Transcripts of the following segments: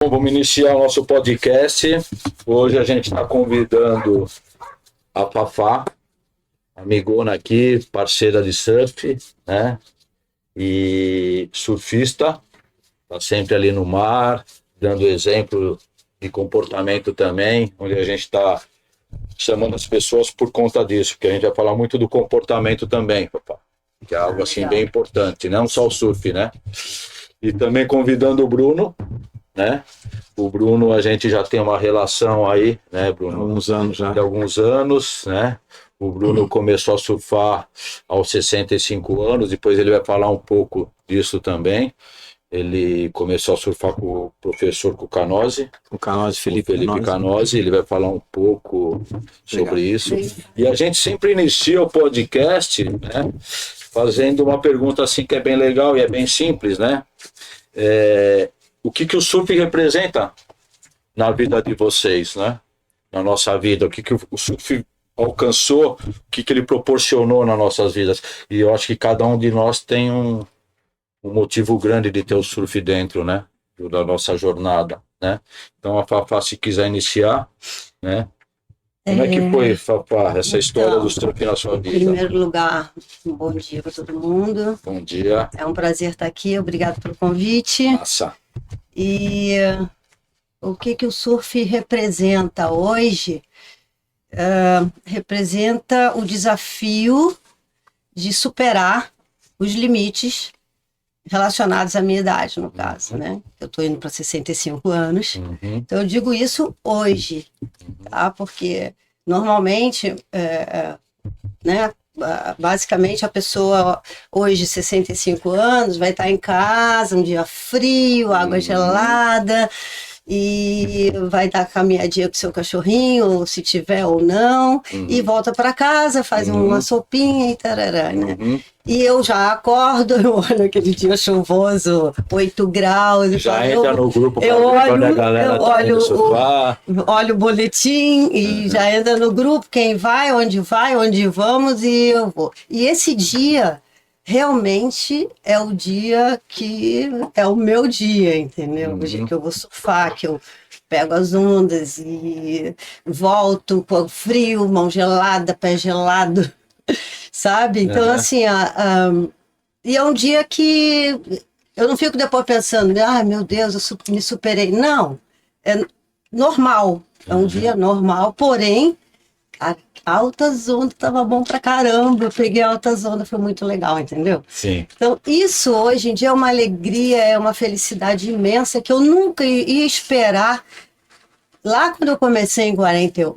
Bom, vamos iniciar o nosso podcast. Hoje a gente está convidando a Fafá, amigona aqui, parceira de surf, né? E surfista, está sempre ali no mar, dando exemplo de comportamento também, onde a gente está chamando as pessoas por conta disso, porque a gente vai falar muito do comportamento também, Fafá, que é algo assim bem importante, não só o surf, né? E também convidando o Bruno, né? O Bruno, a gente já tem uma relação aí, né, Bruno? Há alguns anos já. De alguns anos, né? O Bruno começou a surfar aos 65 anos, depois ele vai falar um pouco disso também. Ele começou a surfar com o professor Cucanozzi. Felipe Canozzi, ele vai falar um pouco sobre isso. E a gente sempre inicia o podcast, né, fazendo uma pergunta assim que é bem legal e é bem simples, né? O que o surf representa na vida de vocês, né? Na nossa vida, o que o surf alcançou, o que ele proporcionou nas nossas vidas. E eu acho que cada um de nós tem um motivo grande de ter o surf dentro, né? Da nossa jornada, né? Então a Fafá, se quiser iniciar, né? Como é que foi, Fafá, essa história do surf na sua vida? Em primeiro lugar, um bom dia para todo mundo. Bom dia. É um prazer estar aqui, obrigado pelo convite. Massa. E o que o surf representa hoje? Representa o desafio de superar os limites relacionados à minha idade, no caso, né? Eu estou indo para 65 anos, então eu digo isso hoje, tá? Porque normalmente, né? Basicamente a pessoa hoje, 65 anos, vai estar em casa, um dia frio, água gelada, e vai dar caminhadinha com seu cachorrinho, se tiver ou não, e volta para casa, faz uma sopinha e tarará, né? E eu já acordo, eu olho aquele dia chuvoso, 8 graus. Já entra no grupo eu olho, a galera olho o boletim e já entra no grupo, quem vai, onde vamos, e eu vou. E esse dia realmente é o dia que é o meu dia, entendeu? O dia que eu vou surfar, que eu pego as ondas e volto com frio, mão gelada, pé gelado, sabe? Então, assim, e é um dia que eu não fico depois pensando, meu Deus, eu me superei. Não, é normal, é um dia normal, porém, altas ondas, tava bom pra caramba, eu peguei altas ondas, foi muito legal, entendeu? Sim. Então, isso hoje em dia é uma alegria, é uma felicidade imensa que eu nunca ia esperar. Lá quando eu comecei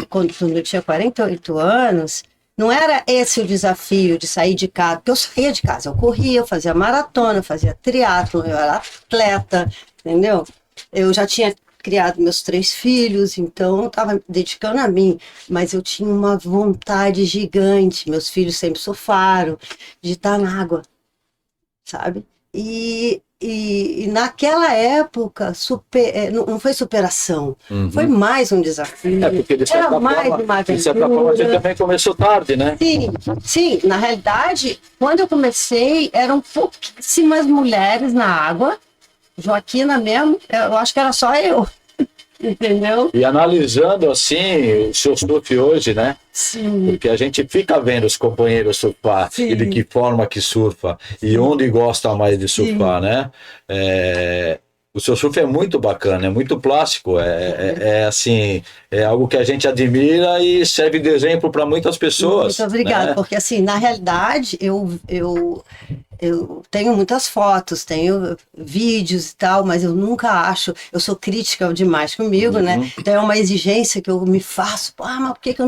quando eu tinha 48 anos, não era esse o desafio de sair de casa, porque eu saía de casa, eu corria, eu fazia maratona, eu fazia triatlo, eu era atleta, entendeu? Eu já tinha criado meus 3 filhos, então eu estava me dedicando a mim, mas eu tinha uma vontade gigante, meus filhos sempre surfaram, de estar na água, sabe? E naquela época, não foi superação, foi mais um desafio. Porque de certa forma você também começou tarde, né? Sim, na realidade, quando eu comecei, eram pouquíssimas mulheres na água, Joaquina mesmo, eu acho que era só eu, entendeu? E analisando assim o seu surf hoje, né? Sim. Porque a gente fica vendo os companheiros surfar e de que forma que surfa e onde gosta mais de surfar, né? O seu surf é muito bacana, é muito plástico, assim, é algo que a gente admira e serve de exemplo para muitas pessoas. Muito obrigada, né? Porque assim, na realidade, eu tenho muitas fotos, tenho vídeos e tal, mas eu nunca eu sou crítica demais comigo, né? Então é uma exigência que eu me faço, mas por que eu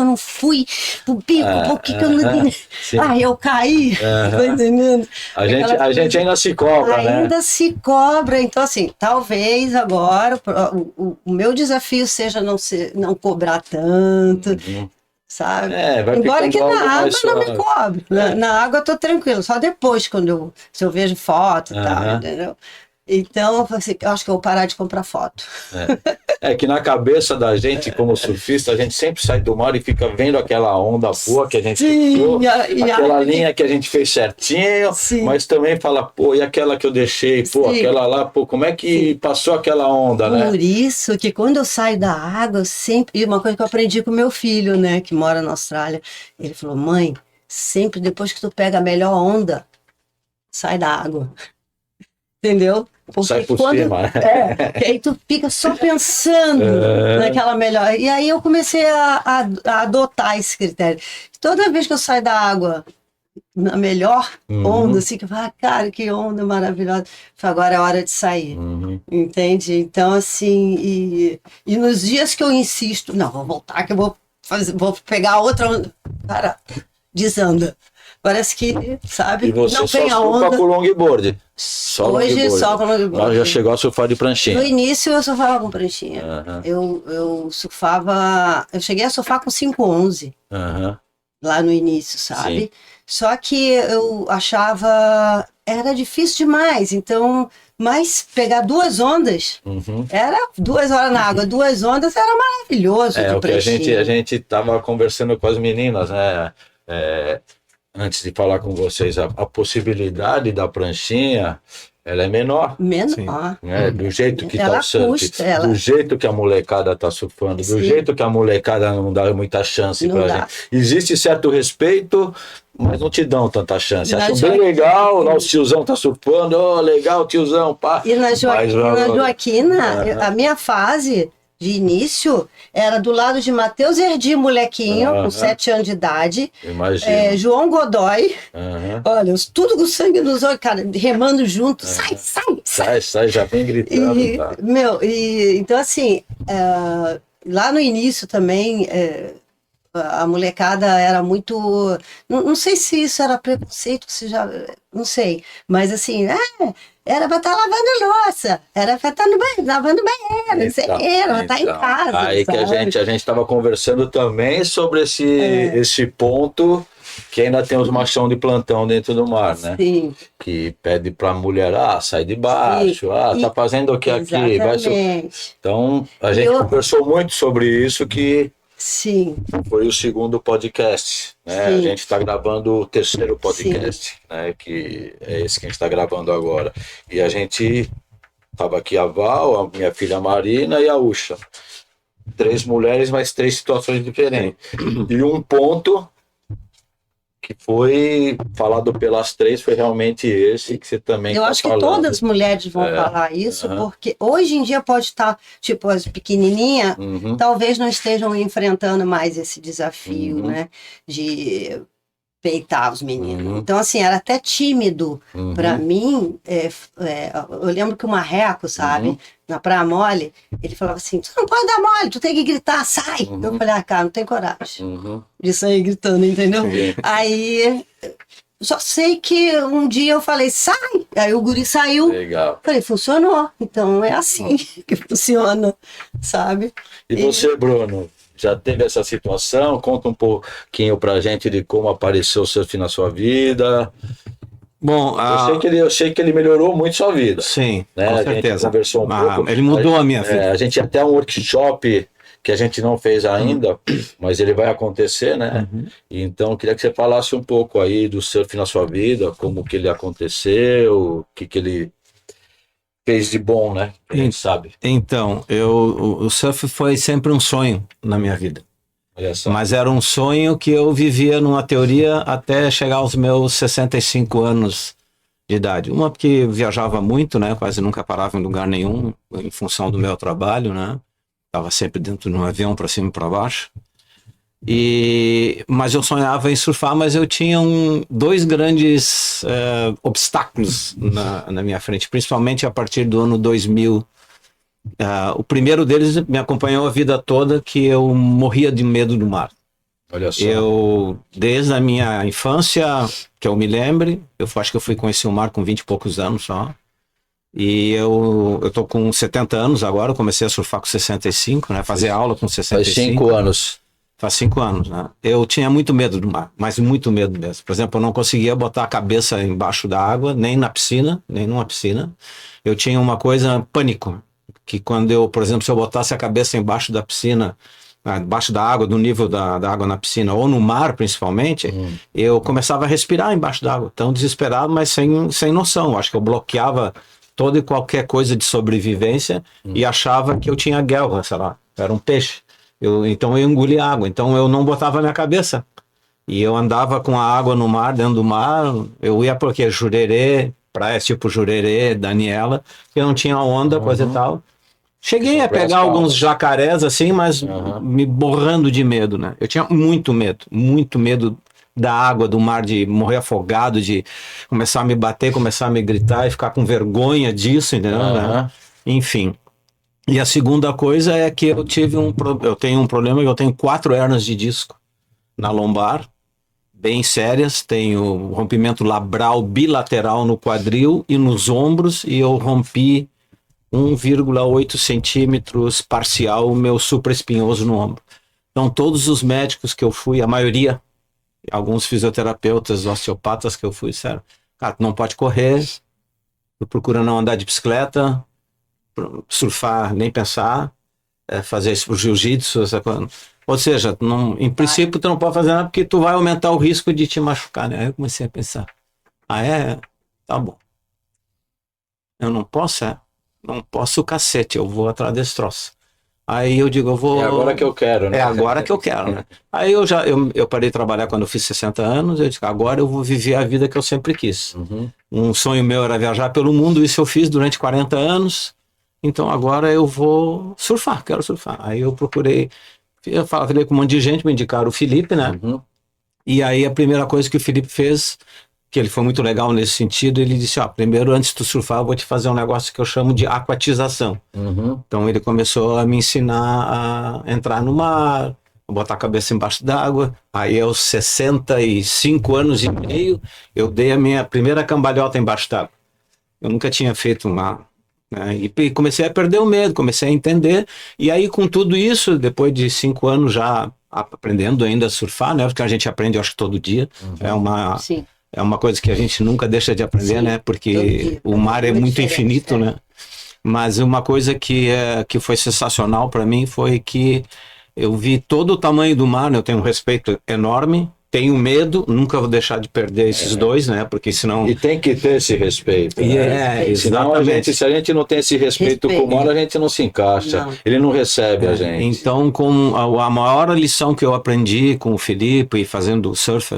não fui pro bico, por que eu não... eu caí, tá entendendo? A gente ainda se cobra, né? Ainda se cobra, então assim, talvez agora o meu desafio seja não cobrar tanto, sabe? Embora que na água não me cobre. Na água eu tô tranquilo, só depois, se eu vejo foto e tal, entendeu? Então, assim, eu acho que eu vou parar de comprar foto. É que na cabeça da gente, como surfista, a gente sempre sai do mar e fica vendo aquela onda boa que a gente ficou, aquela linha que a gente fez certinho, mas também fala, pô, e aquela que eu deixei, pô, aquela lá, pô, como é que passou aquela onda, né? Por isso que quando eu saio da água, eu sempre... E uma coisa que eu aprendi com meu filho, né, que mora na Austrália, ele falou, mãe, sempre depois que tu pega a melhor onda, sai da água. Entendeu? Porque sai por cima. Que aí tu fica só pensando naquela melhor. E aí eu comecei a adotar esse critério. Toda vez que eu saio da água na melhor onda, assim, que eu falo, cara, que onda maravilhosa. Agora é hora de sair. Entende? Então, assim, e nos dias que eu insisto, não, vou voltar que eu vou pegar outra onda. Cara, desanda. Parece que, sabe, e você não só vem a onda. Com longboard. Hoje só com longboard. Mas já chegou a surfar de pranchinha. No início eu surfava com pranchinha. Eu surfava, eu cheguei a surfar com 511. Lá no início, sabe? Sim. Só que eu achava, era difícil demais, então, mas pegar 2 ondas, era 2 horas na água, 2 ondas era maravilhoso. É, o que a gente tava conversando com as meninas, né? Antes de falar com vocês, a possibilidade da pranchinha, ela é menor. Menor. Né? Do jeito que está o surf, do jeito que a molecada está surfando, do jeito que a molecada não dá muita chance para gente. Existe certo respeito, mas não te dão tanta chance. Acham bem legal, lá o tiozão tá surfando, legal, tiozão, pá. E na Joaquina, a minha fase de início era do lado de Matheus Erdi, molequinho, com 7 anos de idade. Imagina. João Godoy. Olha, tudo com sangue nos olhos, cara, remando junto. Sai, já vem gritando. Então, assim, lá no início também, a molecada era muito... Não sei se isso era preconceito, se já... Não sei. Mas, assim, era para estar lavando louça, era para estar lavando banheiro, era para estar em casa. Aí sabe? Que a gente estava conversando também sobre esse ponto que ainda tem os machão de plantão dentro do mar, né? Sim. Que pede para a mulher, sai de baixo, tá fazendo o que aqui? Então, a gente conversou muito sobre isso, que foi o segundo podcast, né? A gente está gravando o terceiro podcast, né? Que é esse que a gente está gravando agora. E a gente estava aqui, a Val, a minha filha Marina e a Ucha. 3 mulheres, mas 3 situações diferentes. E um ponto que foi falado pelas 3 foi realmente esse que você também Eu acho que todas as mulheres vão falar isso, porque hoje em dia pode estar, tipo, as pequenininhas, talvez não estejam enfrentando mais esse desafio, né, de peitar os meninos. Então, assim, era até tímido para mim. Eu lembro que o Marreco, sabe, na Praia Mole, ele falava assim, tu não pode dar mole, tu tem que gritar, sai. Eu falei, cara, não tem coragem de sair gritando, entendeu? Aí, só sei que um dia eu falei, sai. Aí o guri saiu. Legal. Falei, funcionou. Então é assim que funciona, sabe? E você, Bruno? Já teve essa situação? Conta um pouquinho pra gente de como apareceu o surf na sua vida. Bom, eu sei que ele melhorou muito sua vida. Sim, né? com certeza. A gente conversou um pouco. Ele mudou a minha vida. A gente tinha até um workshop que a gente não fez ainda, mas ele vai acontecer, né? Então, eu queria que você falasse um pouco aí do surf na sua vida, como que ele aconteceu, o que ele fez de bom, né? A gente sabe. Então, o surf foi sempre um sonho na minha vida. Mas era um sonho que eu vivia numa teoria até chegar aos meus 65 anos de idade. Uma porque eu viajava muito, né? Quase nunca parava em lugar nenhum, em função do meu trabalho, né? Estava sempre dentro de um avião para cima e para baixo. Mas eu sonhava em surfar, mas eu tinha 2 grandes obstáculos na minha frente, principalmente a partir do ano 2000. O primeiro deles me acompanhou a vida toda, que eu morria de medo do mar. Olha só. Desde a minha infância, que eu me lembre, acho que eu fui conhecer o mar com 20 e poucos anos só. E eu tô com 70 anos agora, eu comecei a surfar com 65, né? Fazer aula com 65. Faz 5 anos. Faz 5 anos, né? Eu tinha muito medo do mar, mas muito medo mesmo. Por exemplo, eu não conseguia botar a cabeça embaixo da água, nem na piscina, nem numa piscina. Eu tinha uma coisa, pânico. que quando eu, por exemplo, se eu botasse a cabeça embaixo da piscina, embaixo da água, do nível da água na piscina, ou no mar principalmente, eu começava a respirar embaixo da água, tão desesperado, mas sem noção. Acho que eu bloqueava toda e qualquer coisa de sobrevivência e achava que eu tinha guelra, sei lá, era um peixe. Então eu engolia água, então eu não botava a minha cabeça. E eu andava com a água no mar, dentro do mar, eu ia porque Jurerê, praias tipo Jurerê, Daniela, que não tinha onda, coisa e tal. Cheguei a pegar alguns jacarés assim, mas me borrando de medo, né? Eu tinha muito medo da água, do mar, de morrer afogado, de começar a me bater, começar a me gritar e ficar com vergonha disso, entendeu? Né? Enfim. E a segunda coisa é que eu tenho um problema, eu tenho 4 hérnias de disco na lombar, bem sérias, tenho rompimento labral bilateral no quadril e nos ombros, e eu rompi 1,8 centímetros parcial o meu supraespinhoso no ombro. Então todos os médicos que eu fui, a maioria, alguns fisioterapeutas, osteopatas que eu fui, disseram, cara, tu não pode correr, tu procura não andar de bicicleta, surfar, nem pensar, fazer isso pro jiu-jitsu, ou seja, em princípio tu não pode fazer nada porque tu vai aumentar o risco de te machucar, né? Aí eu comecei a pensar, tá bom. Eu não posso, Não posso, cacete, eu vou atrás desse troço. Aí eu digo, eu vou... É agora que eu quero, né? É agora que eu quero, né? Aí eu parei de trabalhar quando eu fiz 60 anos, eu disse, agora eu vou viver a vida que eu sempre quis. Um sonho meu era viajar pelo mundo, isso eu fiz durante 40 anos, então agora eu vou surfar, quero surfar. Aí eu procurei, falei com um monte de gente, me indicaram o Felipe, né? E aí a primeira coisa que o Felipe fez, que ele foi muito legal nesse sentido, ele disse, primeiro, antes de tu surfar, eu vou te fazer um negócio que eu chamo de aquatização. Então ele começou a me ensinar a entrar no mar, a botar a cabeça embaixo d'água. Aí aos 65 anos e meio, eu dei a minha primeira cambalhota embaixo d'água. Eu nunca tinha feito uma... E comecei a perder o medo, comecei a entender. E aí com tudo isso, depois de 5 anos já aprendendo ainda a surfar, né? Porque a gente aprende, eu acho, todo dia. Sim. É uma coisa que a gente nunca deixa de aprender, né? Porque o mar é muito infinito, né? Mas uma coisa que foi sensacional para mim foi que eu vi todo o tamanho do mar, né? Eu tenho um respeito enorme, tenho medo, nunca vou deixar de perder esses dois, né? Porque senão... E tem que ter esse respeito, né? Senão se a gente não tem esse respeito com o mar, a gente não se encaixa, ele não recebe a gente. Então, a maior lição que eu aprendi com o Felipe e fazendo surf,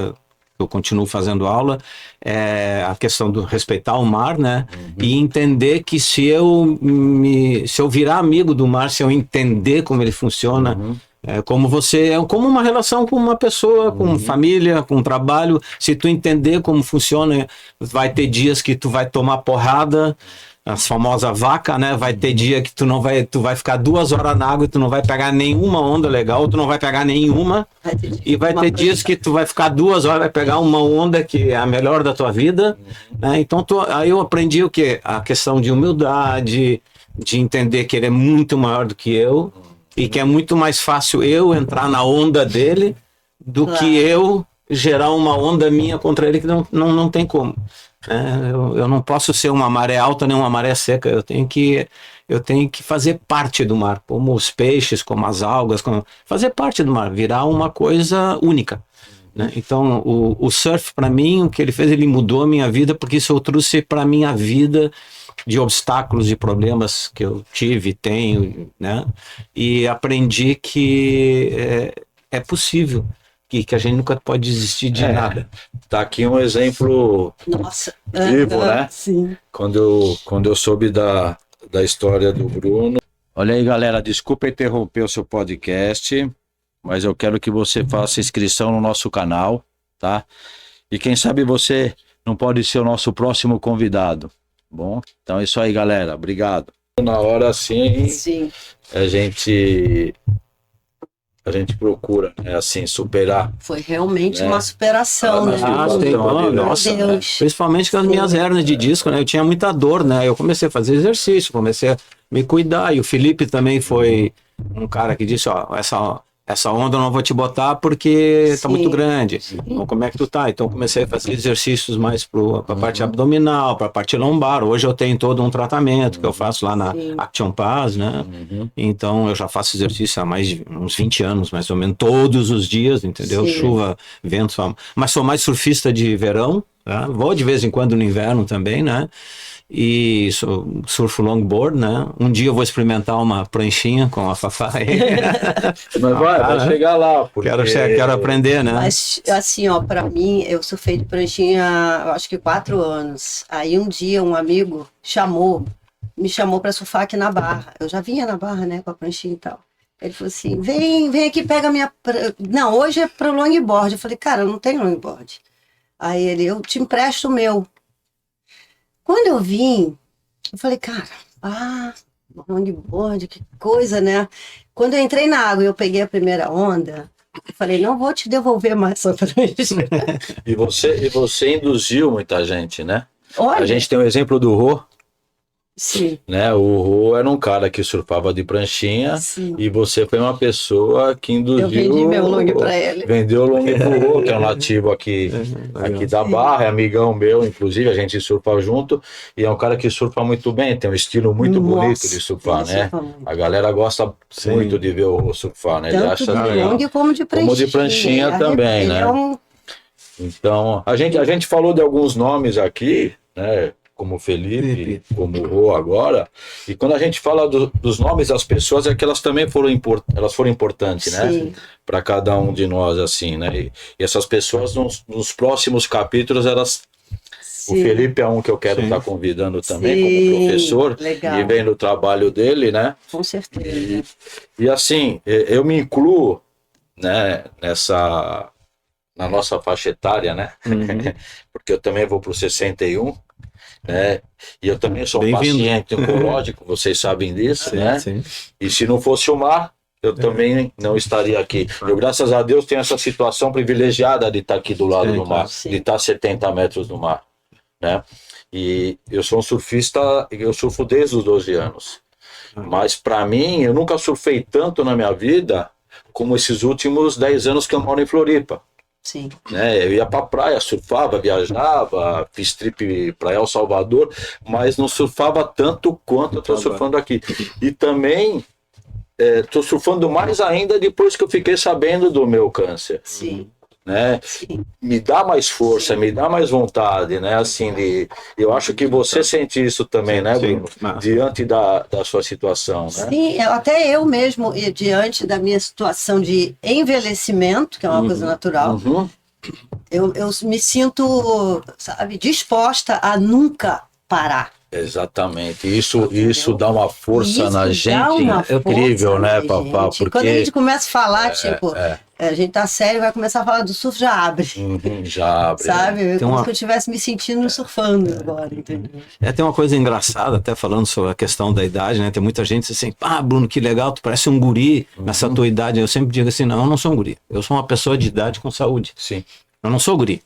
eu continuo fazendo aula, é a questão do respeitar o mar, né? E entender que se eu virar amigo do mar, se eu entender como ele funciona, como uma relação com uma pessoa, com família, com trabalho, se tu entender como funciona, vai ter dias que tu vai tomar porrada, as famosas vacas, né? Vai ter dia que tu vai ficar 2 horas na água e tu não vai pegar nenhuma onda legal, tu não vai pegar nenhuma, e vai ter dias que tu vai ficar 2 horas, vai pegar uma onda que é a melhor da tua vida, né? Então aí eu aprendi o quê? A questão de humildade, de entender que ele é muito maior do que eu, e que é muito mais fácil eu entrar na onda dele do que eu gerar uma onda minha contra ele, que não tem como. Eu não posso ser uma maré alta nem uma maré seca, eu tenho que fazer parte do mar, como os peixes, como as algas, fazer parte do mar, virar uma coisa única, né? Então o surf, para mim, o que ele fez, ele mudou a minha vida, porque isso eu trouxe para minha vida de obstáculos, de problemas que eu tive, tenho, né? E aprendi que é possível, que a gente nunca pode desistir de nada. Tá aqui um exemplo vivo, né? Sim. Quando eu soube da história do Bruno. Olha aí, galera, desculpa interromper o seu podcast, mas eu quero que você faça inscrição no nosso canal, tá? E quem sabe você não pode ser o nosso próximo convidado. Bom, então é isso aí, galera. Obrigado. Na hora, sim. A gente procura, assim, superar. Foi realmente uma superação, né? Nossa, principalmente com as minhas hérnias de disco, né? Eu tinha muita dor, né? Eu comecei a fazer exercício, comecei a me cuidar. E o Felipe também foi um cara que disse, essa onda eu não vou te botar porque tá Sim. muito grande. Então, como é que tu tá? Então, comecei a fazer exercícios mais pra parte abdominal, pra parte lombar. Hoje eu tenho todo um tratamento que eu faço lá na Action Pass, né? Então, eu já faço exercício há mais de uns 20 anos, mais ou menos, todos os dias, entendeu? Sim. Chuva, vento, mas sou mais surfista de verão, tá? Vou de vez em quando no inverno também, né? E surfo longboard, né? Um dia eu vou experimentar uma pranchinha com a Fafá. Mas vai chegar lá. Porque... Quero aprender, né? Mas assim, ó, pra mim, eu surfei de pranchinha, eu acho que 4 anos. Aí um dia um amigo me chamou pra surfar aqui na Barra. Eu já vinha na Barra, né, com a pranchinha e tal. Ele falou assim, vem aqui, pega a minha... Não, hoje é pro longboard. Eu falei, cara, eu não tenho longboard. Aí eu te empresto o meu. Quando eu vim, eu falei, cara, longboard, que coisa, né? Quando eu entrei na água e eu peguei a primeira onda, eu falei, não vou te devolver mais sua prancha. E você induziu muita gente, né? Olha, a gente tem o exemplo do Rô. sim. Né? O Rô era um cara que surfava de pranchinha. Sim. E você foi uma pessoa que induziu. Eu vendi meu long para ele. Vendeu o long pro Rô, que é um nativo aqui da Barra, é amigão meu, inclusive, a gente surfa junto. E é um cara que surfa muito bem, tem um estilo muito bonito de surfar, né? A galera gosta muito de ver o Rô surfar, né? Tanto Ele acha de legal. long como de pranchinha. Como de pranchinha também, né? Então, a gente falou de alguns nomes aqui, né? Como Felipe, como o Rô agora, e quando a gente fala dos nomes das pessoas, é que elas também foram importantes, né? Para cada um de nós, assim, né? E essas pessoas, nos próximos capítulos, elas... O Felipe é um que eu quero estar convidando também, como professor, e vendo o trabalho dele, né? Com certeza. E assim, eu me incluo, né, na nossa faixa etária, né? Porque eu também vou para o 61, né? E eu também sou um paciente oncológico, vocês sabem disso, né? Sim. E se não fosse o mar, eu também não estaria aqui. Eu, graças a Deus, tenho essa situação privilegiada de estar aqui do lado do mar, de estar a 70 metros do mar, né? E eu sou um surfista, eu surfo desde os 12 anos. Mas para mim, eu nunca surfei tanto na minha vida como esses últimos 10 anos que eu moro em Floripa. Sim. Né? Eu ia pra praia, surfava, viajava, fiz trip para El Salvador, mas não surfava tanto quanto eu tô surfando aqui. E também tô surfando mais ainda depois que eu fiquei sabendo do meu câncer. Sim. Né? Me dá mais força, me dá mais vontade, né? Assim, eu acho que você sente isso também, né, Bruno? Diante da sua situação, né? Sim, até eu mesmo, diante da minha situação de envelhecimento, que é uma coisa natural, eu me sinto, sabe, disposta a nunca parar. Exatamente, isso dá uma força na gente incrível, né, Papá? Porque quando a gente começa a falar, a gente tá sério, vai começar a falar do surf, já abre. Já abre. Sabe? Como se eu estivesse me sentindo surfando agora, entendeu? Tem uma coisa engraçada, até falando sobre a questão da idade, né? Tem muita gente assim, Bruno, que legal, tu parece um guri nessa tua idade. Eu sempre digo assim, não, eu não sou um guri. Eu sou uma pessoa de idade com saúde. Sim. Eu não sou guri.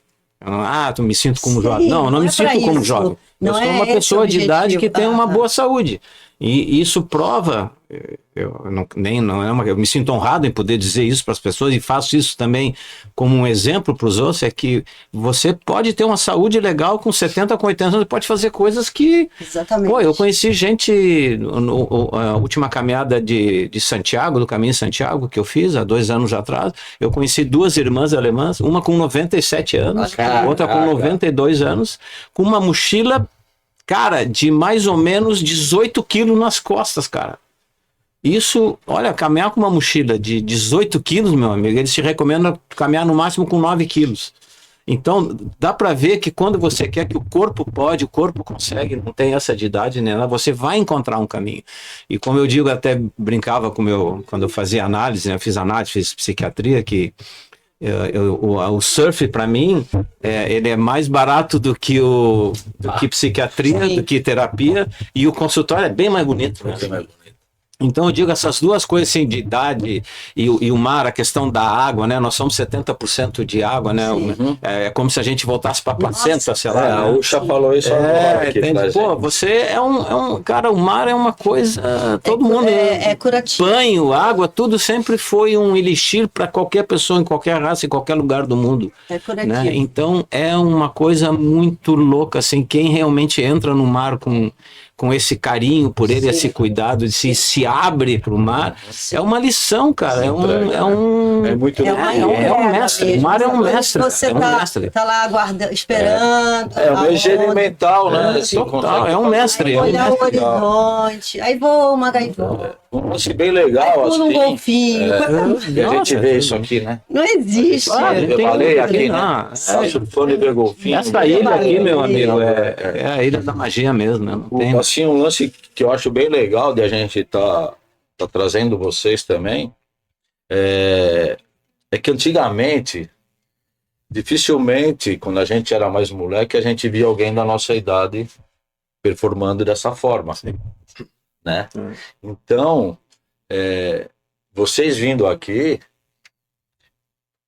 Tu me sinto como jovem. Não, eu não me sinto como jovem. Eu sou uma pessoa de idade que tem uma boa saúde. E isso prova, eu me sinto honrado em poder dizer isso para as pessoas e faço isso também como um exemplo para os outros, é que você pode ter uma saúde legal com 70, com 80 anos, pode fazer coisas que... Exatamente. Pô, eu conheci gente, a última caminhada de Santiago, do Caminho de Santiago, que eu fiz há 2 anos atrás, eu conheci 2 irmãs alemãs, uma com 97 anos, outra com 92 anos, com uma mochila, cara, de mais ou menos 18 quilos nas costas, cara. Isso, olha, caminhar com uma mochila de 18 quilos, meu amigo, eles te recomendam caminhar no máximo com 9 quilos. Então, dá para ver que quando você quer que o corpo pode, o corpo consegue, não tem essa de idade, né? Você vai encontrar um caminho. E como eu digo, até brincava quando eu fazia análise, né? Eu fiz análise, fiz psiquiatria, que o surf, para mim, ele é mais barato do que psiquiatria, do que terapia, e o consultório é bem mais bonito. Né? Então eu digo essas duas coisas assim, de idade e o mar, a questão da água, né? Nós somos 70% de água, né? É como se a gente voltasse para a placenta, sei lá. A Ucha falou isso agora aqui pra Pô, gente. você é um... Cara, o mar é uma coisa... Todo mundo... É curativo. Banho, água, tudo sempre foi um elixir para qualquer pessoa, em qualquer raça, em qualquer lugar do mundo. É curativo. Né? Então é uma coisa muito louca, assim, quem realmente entra no mar com esse carinho por ele, esse cuidado, se abre para o mar, é uma lição, cara. É muito um mestre. O mar é um mestre. Você tá lá aguardando, esperando. É uma higiene mental, né? Total, é um mestre. Olhar o horizonte, aí voa uma gaivota. Um lance bem legal, assim. Um golfinho. E a gente vê isso aqui, né? Não existe. Eu falei aqui, né? Surfando e ver golfinho. Essa ilha aqui, meu amigo, é a ilha da magia mesmo. Né? Não tem... Assim, um lance que eu acho bem legal de a gente tá trazendo vocês também é que antigamente, dificilmente, quando a gente era mais moleque, a gente via alguém da nossa idade performando dessa forma. Né? Então, vocês vindo aqui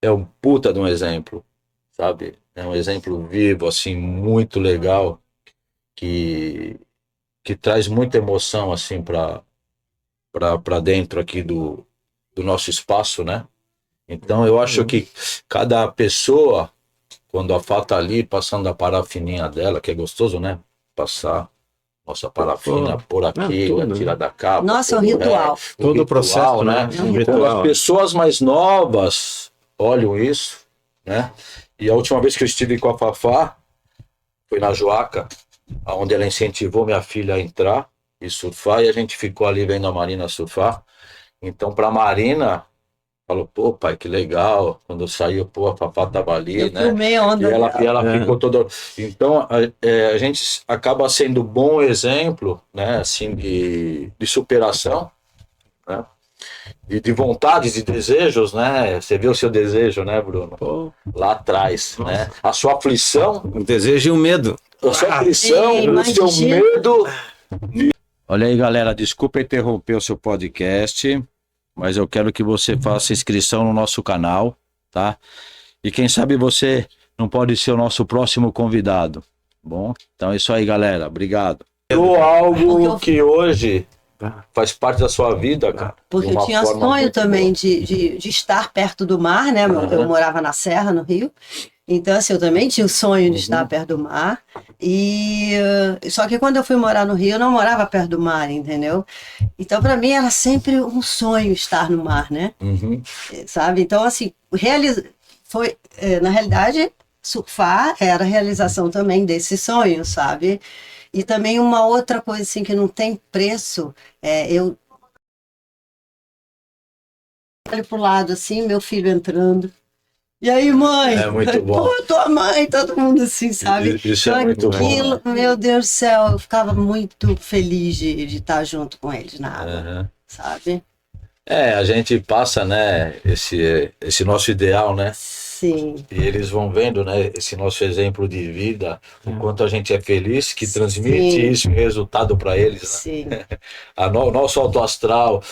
é um puta de um exemplo, sabe? É um exemplo vivo, assim, muito legal, que traz muita emoção, assim, para dentro aqui do nosso espaço, né? Então, eu acho que cada pessoa, quando a Fá tá ali, passando a parafininha dela, que é gostoso, né? Passar nossa parafina, por aqui, tirar da capa. Nossa, é um ritual. Todo o processo, né? Quando as pessoas mais novas olham isso, né? E a última vez que eu estive com a Fafá foi na Joaca, onde ela incentivou minha filha a entrar e surfar, e a gente ficou ali vendo a Marina surfar. Então, para a Marina, falou, pô, pai, que legal. Quando eu saí, pô, a Fafá tava ali, eu né? Onda e ela ficou toda... Então, a gente acaba sendo bom exemplo, né, assim, de superação, né? De vontades, de desejos, né? Você vê o seu desejo, né, Bruno? Pô. Lá atrás, né? A sua aflição... O desejo e o medo. A sua aflição, o seu medo... Olha aí, galera, desculpa interromper o seu podcast, mas eu quero que você faça inscrição no nosso canal, tá? E quem sabe você não pode ser o nosso próximo convidado, bom? Então é isso aí, galera, obrigado. Algo que hoje faz parte da sua vida, cara. Porque eu tinha sonho também de estar perto do mar, né? Eu morava na Serra, no Rio. Então, assim, eu também tinha o sonho de estar perto do mar. Só que quando eu fui morar no Rio, eu não morava perto do mar, entendeu? Então, para mim, era sempre um sonho estar no mar, né? Sabe? Então, assim, na realidade, surfar era a realização também desse sonho, sabe? E também uma outra coisa, assim, que não tem preço, eu olho pro lado, assim, meu filho entrando. E aí, mãe? É muito bom. Pô, tua mãe, todo mundo assim, sabe? Isso é muito bom. Né? Meu Deus do céu, eu ficava muito feliz de estar junto com eles na água, sabe? A gente passa, né, esse nosso ideal, né? Sim. E eles vão vendo, né, esse nosso exemplo de vida, o quanto a gente é feliz, que transmite isso em resultado para eles. Né? Sim. O nosso alto astral,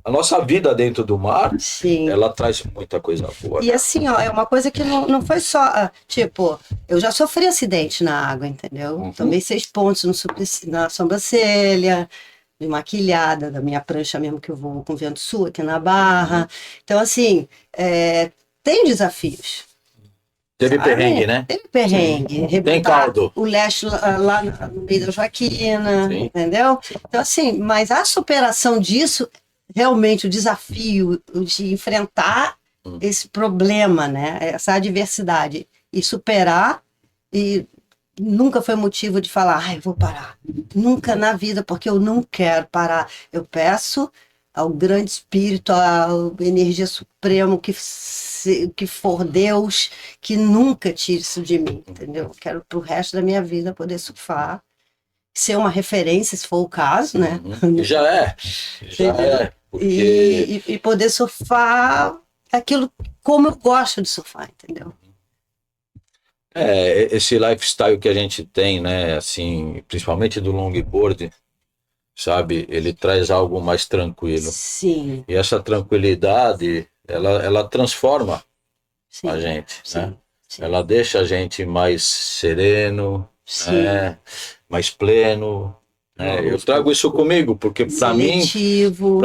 a nossa vida dentro do mar, sim, ela traz muita coisa boa. E assim, ó, é uma coisa que não foi só, tipo, eu já sofri acidente na água, entendeu? Tomei 6 pontos na sobrancelha, de maquilhada, da minha prancha mesmo que eu vou com vento sul aqui na Barra. Então, assim, tem desafios. Teve perrengue, né? Teve perrengue. Tem caldo. O leste lá no meio da Joaquina, entendeu? Então, assim, mas a superação disso... Realmente o desafio de enfrentar esse problema, né? Essa adversidade e superar, e nunca foi motivo de falar, eu vou parar. Nunca na vida, porque eu não quero parar. Eu peço ao grande espírito, à energia suprema, que for Deus, que nunca tire isso de mim, entendeu? Eu quero pro resto da minha vida poder surfar, ser uma referência, se for o caso, né? Já é. Porque... E poder surfar aquilo como eu gosto de surfar, entendeu? Esse lifestyle que a gente tem, né, assim, principalmente do longboard, sabe? Ele traz algo mais tranquilo. Sim. E essa tranquilidade, ela transforma a gente, né? Sim. Ela deixa a gente mais sereno, né? Mais pleno. Né? Eu trago isso comigo, porque para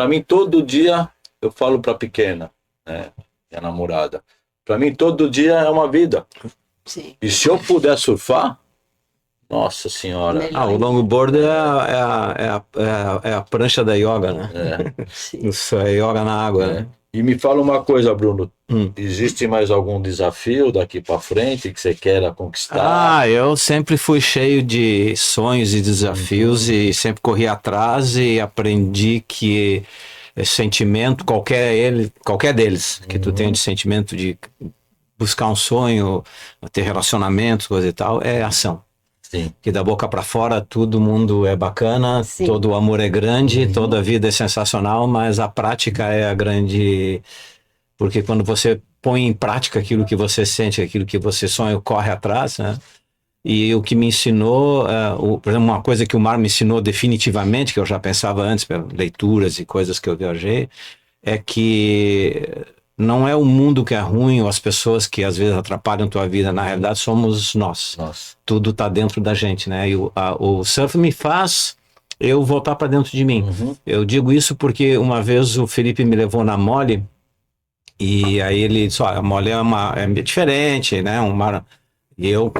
mim todo dia eu falo para a pequena, né? Minha namorada, para mim todo dia é uma vida. Sim. E se eu puder surfar, nossa senhora. O longboard é a prancha da yoga, né? Isso é yoga na água, né? E me fala uma coisa, Bruno. Existe mais algum desafio daqui para frente que você queira conquistar? Eu sempre fui cheio de sonhos e desafios e sempre corri atrás e aprendi que sentimento, qualquer deles, que tu tenha de sentimento de buscar um sonho, ter relacionamentos, coisa e tal, é ação. Sim. Que da boca para fora todo mundo é bacana, todo o amor é grande, toda a vida é sensacional, mas a prática é a grande... Porque quando você põe em prática aquilo que você sente, aquilo que você sonha, corre atrás, né? E o que me ensinou, por exemplo, uma coisa que o mar me ensinou definitivamente, que eu já pensava antes, pelas leituras e coisas que eu viajei, é que não é o mundo que é ruim ou as pessoas que às vezes atrapalham tua vida, na realidade somos nós. Tudo está dentro da gente, né? E o surf me faz eu voltar para dentro de mim. Eu digo isso porque uma vez o Felipe me levou na Mole e aí ele disse, a Mole é diferente, né? E eu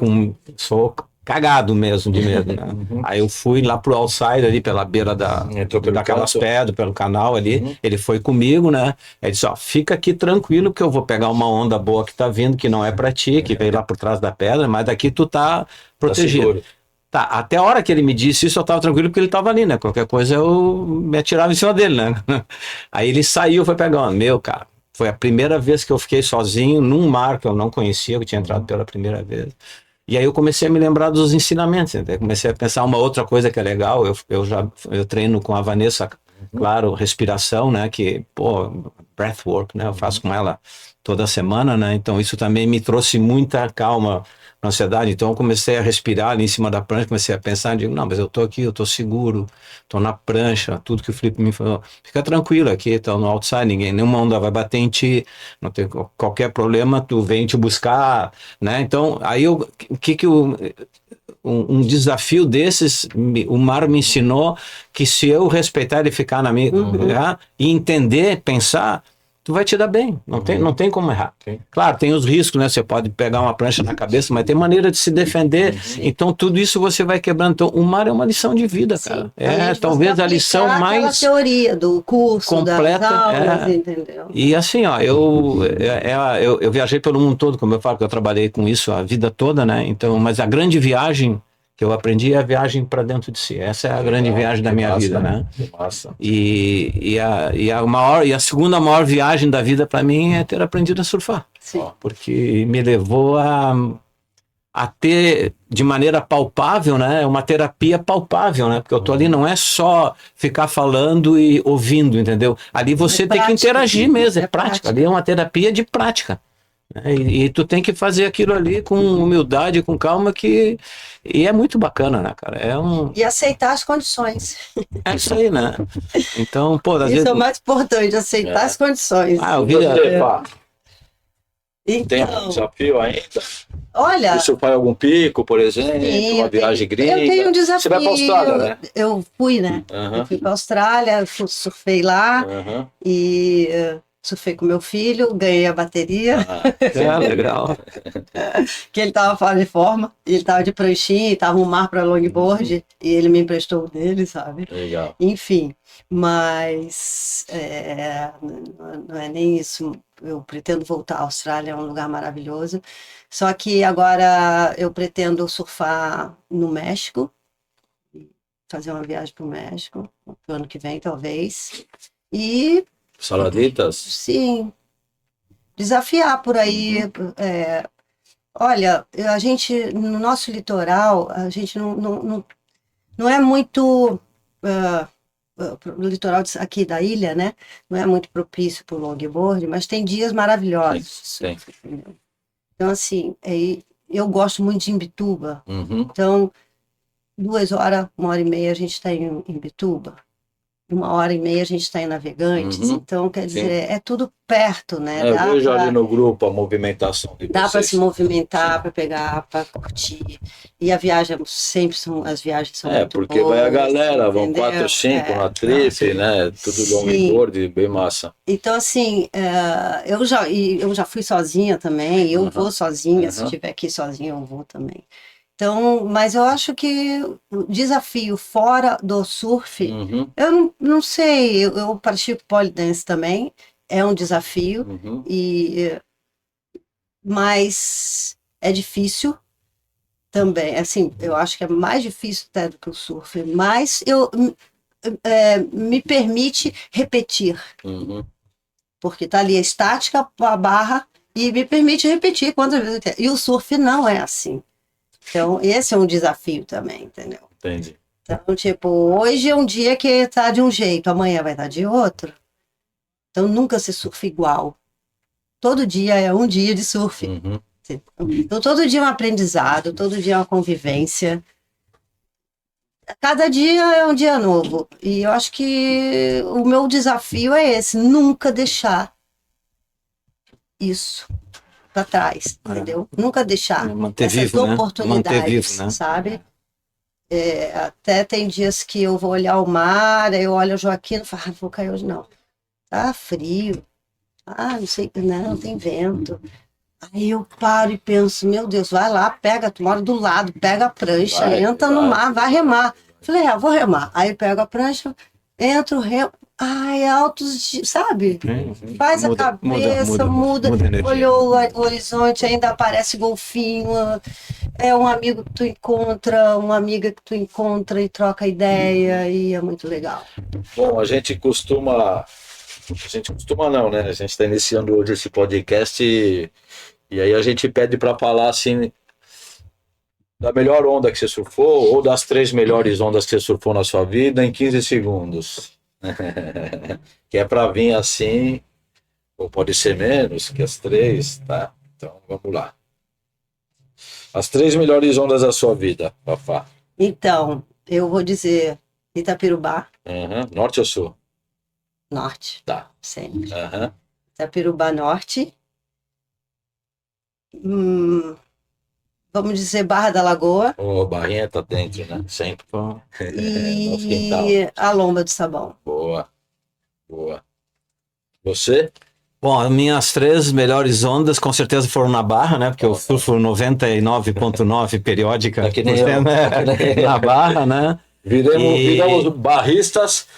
sou cagado mesmo de medo, né? Aí eu fui lá pro outside ali pela beira daquelas pedras, pelo canal ali, ele foi comigo, né? Ele disse, fica aqui tranquilo que eu vou pegar uma onda boa que tá vindo, que não é pra ti, que veio lá por trás da pedra, mas daqui tu tá protegido. Tá, até a hora que ele me disse isso eu tava tranquilo porque ele tava ali, né? Qualquer coisa eu me atirava em cima dele, né? Aí ele saiu, foi pegar uma, cara, foi a primeira vez que eu fiquei sozinho num mar que eu não conhecia, que eu tinha entrado pela primeira vez. E aí eu comecei a me lembrar dos ensinamentos, né? Comecei a pensar uma outra coisa que é legal, eu treino com a Vanessa, claro, respiração, né? Que, breathwork, né? Eu faço com ela toda semana, né? Então isso também me trouxe muita calma na ansiedade. Então eu comecei a respirar ali em cima da prancha, comecei a pensar, digo, não, mas eu tô aqui, eu tô seguro, tô na prancha, tudo que o Felipe me falou, fica tranquilo aqui, tá no outside, nenhuma onda vai bater em ti, não tem qualquer problema, tu vem te buscar, né? Então, aí um desafio desses, o mar me ensinou que se eu respeitar ele ficar na minha, e entender, pensar, tu vai te dar bem, não tem como errar. Claro, tem os riscos, né? Você pode pegar uma prancha na cabeça, mas tem maneira de se defender. Então, tudo isso você vai quebrando. Então, o mar é uma lição de vida, cara. Talvez a lição mais teoria do curso, completa. Das aulas, entendeu? E assim, eu viajei pelo mundo todo, como eu falo, que eu trabalhei com isso a vida toda, né? Então, mas a grande viagem que eu aprendi é a viagem para dentro de si. Essa é a grande viagem da minha vida, né? Massa. E a segunda maior viagem da vida para mim é ter aprendido a surfar. Sim. Porque me levou a ter de maneira palpável, né? Uma terapia palpável, né? Porque eu tô ali não é só ficar falando e ouvindo, entendeu? Ali você tem que interagir mesmo, é prática. Ali é uma terapia de prática. E tu tem que fazer aquilo ali com humildade, com calma, e é muito bacana, né, cara? E aceitar as condições. É isso aí, né? Então, às vezes... é o mais importante, aceitar as condições. Tem um desafio ainda? Olha... Você faz algum pico, por exemplo, uma viagem gringa? Eu tenho um desafio. Você vai para a Austrália, né? Eu fui, né? Eu fui para a Austrália, surfei lá e... surfei com meu filho, ganhei a bateria. Legal. Que ele estava fora de forma, ele estava de pranchinha, estava um mar para longboard, e ele me emprestou o dele, sabe? Legal. Enfim, mas não é nem isso. Eu pretendo voltar à Austrália, é um lugar maravilhoso. Só que agora eu pretendo surfar no México, fazer uma viagem para o México, no ano que vem, talvez. E Saladitas? Sim. Desafiar por aí. Olha, a gente, no nosso litoral, a gente não é muito... o litoral aqui da ilha, né? Não é muito propício para o longboard, mas tem dias maravilhosos. Sim. Então, assim, eu gosto muito de Imbituba. Então, 2 horas, 1h30 a gente está em Bituba. 1h30 a gente está em Navegantes, então quer dizer, é tudo perto, né? Eu vejo ali no grupo a movimentação de dá para vocês. se movimentar, para pegar, para curtir. E a viagem sempre as viagens são muito porque boas, vai a galera, vão entendeu? 4, 5 na trip, né? Tudo longboard, bem massa. Então, assim, eu já fui sozinha também, eu vou sozinha, se estiver aqui sozinha eu vou também. Então, mas eu acho que o desafio fora do surf, eu não sei, eu pratico pole dance também, é um desafio, mas é difícil também, assim, eu acho que é mais difícil até do que o surf, mas me permite repetir, porque tá ali a estática, a barra, e me permite repetir quantas vezes eu quero. E o surf não é assim. Então, esse é um desafio também, entendeu? Entendi. Então, tipo, hoje é um dia que tá de um jeito, amanhã vai estar de outro. Então, nunca se surfa igual. Todo dia é um dia de surf. Então, todo dia é um aprendizado, todo dia é uma convivência. Cada dia é um dia novo. E eu acho que o meu desafio é esse, nunca deixar isso para trás, entendeu? Nunca deixar manter essas vivo, oportunidades, né? Manter vivo, né? sabe? Até tem dias que eu vou olhar o mar, aí eu olho o Joaquim e falo, vou cair hoje não. Tá frio. Não sei, não, tem vento. Aí eu paro e penso, meu Deus, vai lá, pega, tu mora do lado, pega a prancha, entra no mar, vai remar. Falei, vou remar. Aí eu pego a prancha, entro, remo. Ai, altos, sabe? Faz a cabeça, muda olhou o horizonte, ainda aparece golfinho, é um amigo que tu encontra, uma amiga que tu encontra e troca ideia, e é muito legal. Bom, a gente costuma não, né? A gente está iniciando hoje esse podcast e aí a gente pede para falar assim da melhor onda que você surfou ou das 3 melhores ondas que você surfou na sua vida em 15 segundos. Que é para vir assim, ou pode ser menos que as 3, tá? Então vamos lá. As 3 melhores ondas da sua vida, Fafá. Então, eu vou dizer Itapirubá. Norte ou sul? Norte. Tá. Sempre. Itapirubá Norte. Vamos dizer Barra da Lagoa. Barrinha tá dentro, né? Sempre. E a Lomba do Sabão. Boa. Você? Bom, as minhas 3 melhores ondas com certeza foram na Barra, né? Porque eu surfo 99,9 periódica na Barra, né? Viramos bairristas.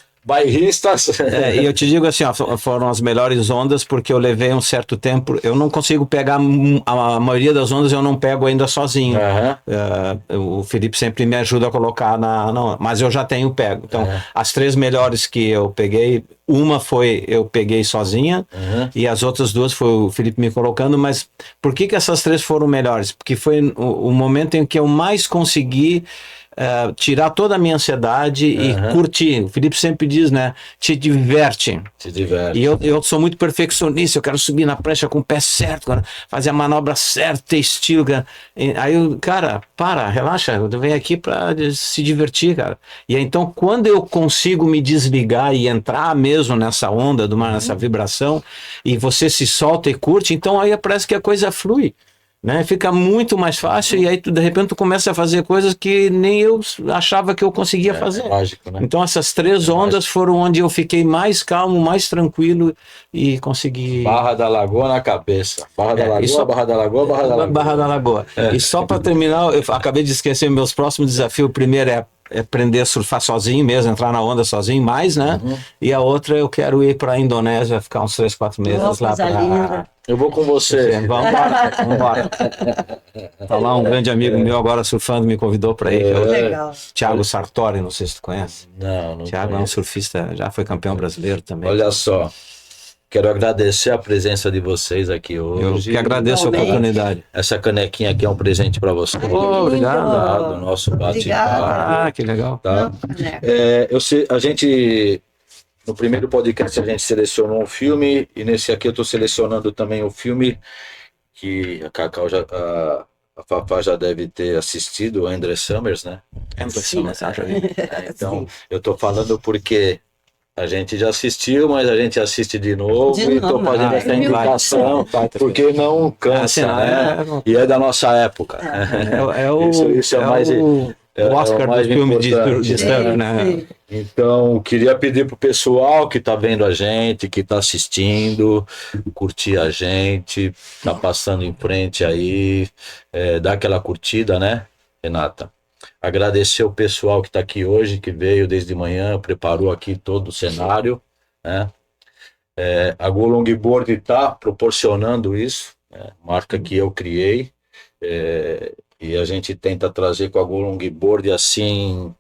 E eu te digo assim, foram as melhores ondas porque eu levei um certo tempo. Eu não consigo pegar a maioria das ondas, eu não pego ainda sozinho. O Felipe sempre me ajuda a colocar mas eu já tenho pego. Então, as 3 melhores que eu peguei, uma eu peguei sozinha e as outras 2 foi o Felipe me colocando. Mas por que essas 3 foram melhores? Porque foi o momento em que eu mais consegui tirar toda a minha ansiedade e curtir. O Felipe sempre diz, né? Te diverte. E eu sou muito perfeccionista, eu quero subir na prancha com o pé certo, fazer a manobra certa, ter estilo. Aí relaxa, eu venho aqui para se divertir, cara. E então, quando eu consigo me desligar e entrar mesmo nessa onda do mar, nessa vibração, e você se solta e curte, então aí parece que a coisa flui. Né? Fica muito mais fácil e aí de repente tu começa a fazer coisas que nem eu achava que eu conseguia fazer. Mágico, né? Então essas 3 ondas foram onde eu fiquei mais calmo, mais tranquilo e consegui... Barra da Lagoa na cabeça. Barra da Lagoa, Barra da Lagoa, Barra da Lagoa. Barra da Lagoa. E só para terminar, eu acabei de esquecer meus próximos desafios. O primeiro é aprender a surfar sozinho mesmo, entrar na onda sozinho mais, né? E a outra eu quero ir para a Indonésia, ficar uns 3, 4 meses lá para... Eu vou com você. Vamos embora. Tá lá um grande amigo meu agora surfando, me convidou para ir. Legal. Thiago Sartori, não sei se tu conhece. Não Thiago conheço. É um surfista, já foi campeão brasileiro também. Olha só, quero agradecer a presença de vocês aqui hoje. Eu que agradeço a oportunidade. Essa canequinha aqui é um presente para você. Obrigado. Do nosso bate-papo. Que legal. Tá? A gente... No primeiro podcast a gente selecionou um filme e nesse aqui eu estou selecionando também o filme que a Cacau a Fafá já deve ter assistido o André Summers, né? André Summers, então, eu tô falando porque a gente já assistiu, mas a gente assiste de novo e estou fazendo essa indicação, porque não cansa, né? E é da nossa época. Isso é mais o Oscar do filme de surf, né? Então, queria pedir pro pessoal que está vendo a gente, que está assistindo, curtir a gente, tá passando em frente aí, dá aquela curtida, né, Renata? Agradecer o pessoal que está aqui hoje, que veio desde manhã, preparou aqui todo o cenário, né? A Go Longboard está proporcionando isso, né? Marca que eu criei, e a gente tenta trazer com a Go Longboard, assim,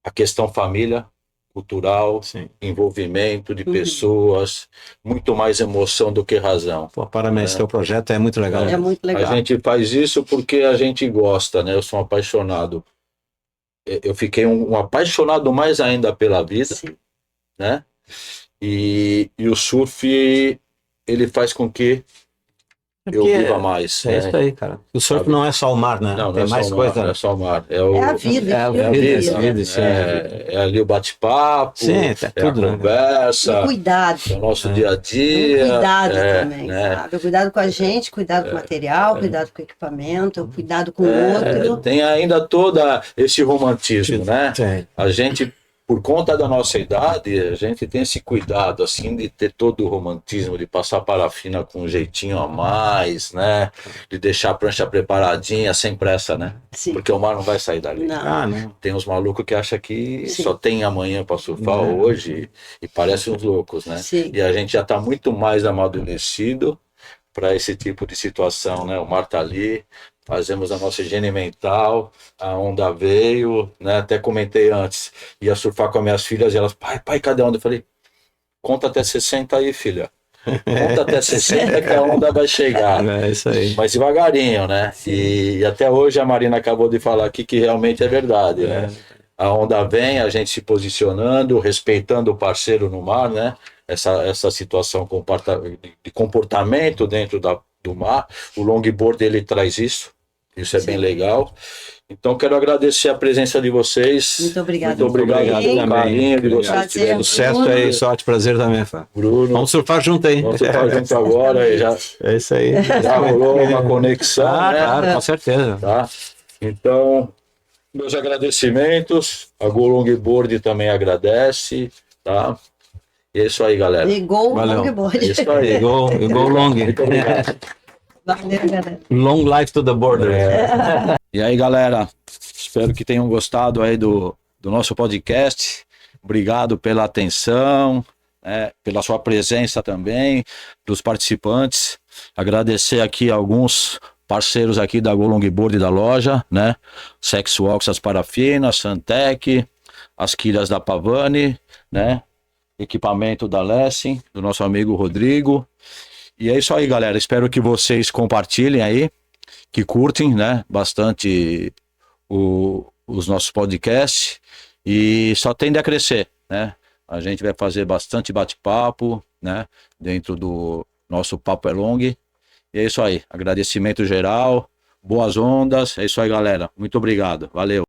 a questão família, cultural, sim, envolvimento de pessoas, muito mais emoção do que razão. Pô, parabéns, teu projeto é muito legal. É muito legal. A gente faz isso porque a gente gosta, né? Eu sou um apaixonado. Eu fiquei um apaixonado mais ainda pela vida, sim, né? E o surf, ele faz com que eu viva mais. É isso aí, cara. O surf não é só o mar, né? Não, tem mais coisa. Não é só o mar. É a vida. É a vida. É ali o bate-papo, tudo, a conversa. E cuidado. É o nosso dia a dia. Cuidado também, sabe? Cuidado com a gente, cuidado com o material, cuidado com o equipamento, cuidado com o outro. Tem ainda todo esse romantismo, né? Sim. A gente, por conta da nossa idade, a gente tem esse cuidado, assim, de ter todo o romantismo, de passar parafina com um jeitinho a mais, né? De deixar a prancha preparadinha, sem pressa, né? Sim. Porque o mar não vai sair dali. Não. Tem uns malucos que acham que só tem amanhã para surfar hoje, e parecem uns loucos, né? Sim. E a gente já está muito mais amadurecido para esse tipo de situação, né? O mar tá ali, fazemos a nossa higiene mental, a onda veio, né? Até comentei antes, ia surfar com as minhas filhas e elas, pai, cadê a onda? Eu falei, conta até 60 aí, filha. Conta até 60 que a onda vai chegar. É isso aí. Mas devagarinho, né? E até hoje a Marina acabou de falar aqui que realmente é verdade, né? A onda vem, a gente se posicionando, respeitando o parceiro no mar, né? Essa situação de comportamento dentro do mar. O longboard, ele traz isso é bem legal. Então, quero agradecer a presença de vocês. Muito obrigado. Muito obrigado pelo carinho de vocês. Sucesso aí, sorte, prazer também, Fá. Bruno. Vamos surfar junto aí. Vamos surfar junto agora. É isso aí. Já rolou uma conexão, né? Claro, com certeza. Tá? Então, meus agradecimentos. A Go Longboard também agradece, tá? E é isso aí, galera. E Go Longboard. É isso aí. Go Long. Muito obrigado. Valeu, galera. Long life to the border. E aí, galera, espero que tenham gostado aí do nosso podcast. Obrigado pela atenção, pela sua presença também, dos participantes. Agradecer aqui alguns parceiros aqui da Go Longboard da loja, né? Sexwalks, as parafinas, Santec, as quilhas da Pavani, né? Equipamento da Lessing, do nosso amigo Rodrigo. E é isso aí, galera. Espero que vocês compartilhem aí, que curtem, né, bastante os nossos podcasts. E só tende a crescer, né? A gente vai fazer bastante bate-papo, né, dentro do nosso Papo é Long. E é isso aí. Agradecimento geral. Boas ondas. É isso aí, galera. Muito obrigado. Valeu.